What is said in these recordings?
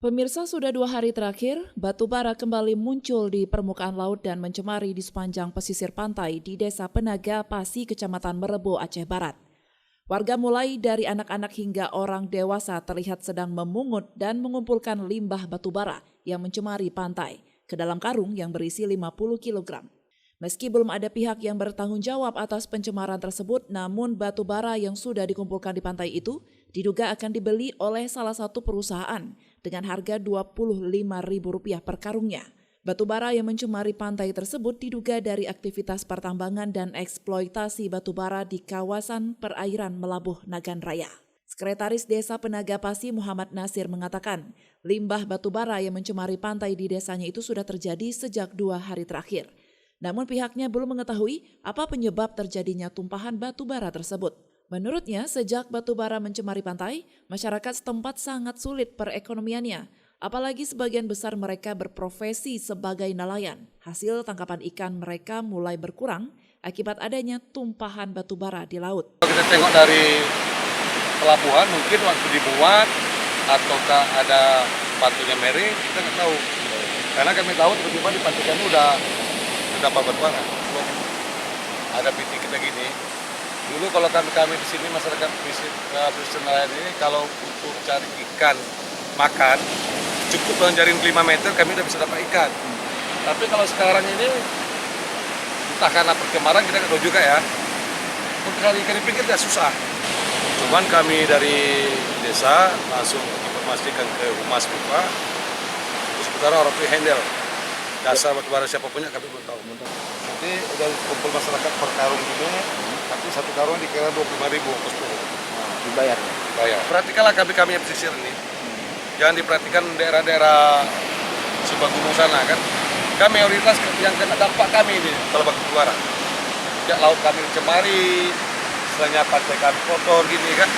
Pemirsa, sudah 2 hari terakhir, batu bara kembali muncul di permukaan laut dan mencemari di sepanjang pesisir pantai di Desa Penaga Pasi, Kecamatan Merebo, Aceh Barat. Warga mulai dari anak-anak hingga orang dewasa terlihat sedang memungut dan mengumpulkan limbah batu bara yang mencemari pantai ke dalam karung yang berisi 50 kg. Meski belum ada pihak yang bertanggung jawab atas pencemaran tersebut, namun batu bara yang sudah dikumpulkan di pantai itu diduga akan dibeli oleh salah satu perusahaan dengan harga Rp25.000 per karungnya. Batu bara yang mencemari pantai tersebut diduga dari aktivitas pertambangan dan eksploitasi batu bara di kawasan perairan Melabuh Nagan Raya. Sekretaris Desa Penaga Pasi Muhammad Nasir mengatakan, limbah batu bara yang mencemari pantai di desanya itu sudah terjadi sejak 2 hari terakhir. Namun pihaknya belum mengetahui apa penyebab terjadinya tumpahan batu bara tersebut. Menurutnya, sejak batu bara mencemari pantai, masyarakat setempat sangat sulit perekonomiannya. Apalagi sebagian besar mereka berprofesi sebagai nelayan. Hasil tangkapan ikan mereka mulai berkurang akibat adanya tumpahan batu bara di laut. Kalau kita tengok dari pelabuhan, mungkin waktu dibuat ataukah ada batunya miring, kita nggak tahu. Karena kami tahu tiba-tiba di pantai kami udah batu bara. Ada PT kita gini. Dulu kalau kami di sini masyarakat pesisir nelayan ini kalau untuk cari ikan makan cukup dengan jaring 5 meter kami udah bisa dapat ikan. Tapi kalau sekarang ini entah karena perkemaran kita nggak tahu juga ya. Untuk cari ikan di pinggir tidak susah. Cuman kami dari desa langsung informasikan ke Humas Bupa, terus sementara orang itu handle. Dasar batu bara siapa punya kami belum tahu. Nanti udah kumpul masyarakat per karung ini, tapi satu karung dikira Rp25.000 per 10. Dibayar? Bayar. Perhatikanlah kami yang pesisir ini. Jangan diperhatikan daerah-daerah sebagunung sana kan. Kami mayoritas yang kena dampak kami ini kalau batu bara. Ya laut kami dicemari, istilahnya pantai kami kotor gini kan.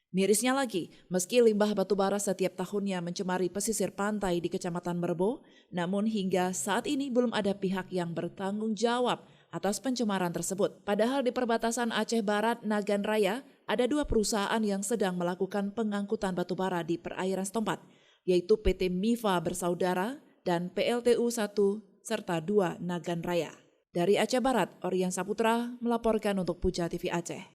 Mirisnya lagi, meski limbah batu bara setiap tahunnya mencemari pesisir pantai di Kecamatan Merebo, namun hingga saat ini belum ada pihak yang bertanggung jawab atas pencemaran tersebut. Padahal di perbatasan Aceh Barat, Nagan Raya, ada 2 perusahaan yang sedang melakukan pengangkutan batu bara di perairan setempat, yaitu PT Mifa Bersaudara dan PLTU 1 serta 2 Nagan Raya. Dari Aceh Barat, Orian Saputra melaporkan untuk Puja TV Aceh.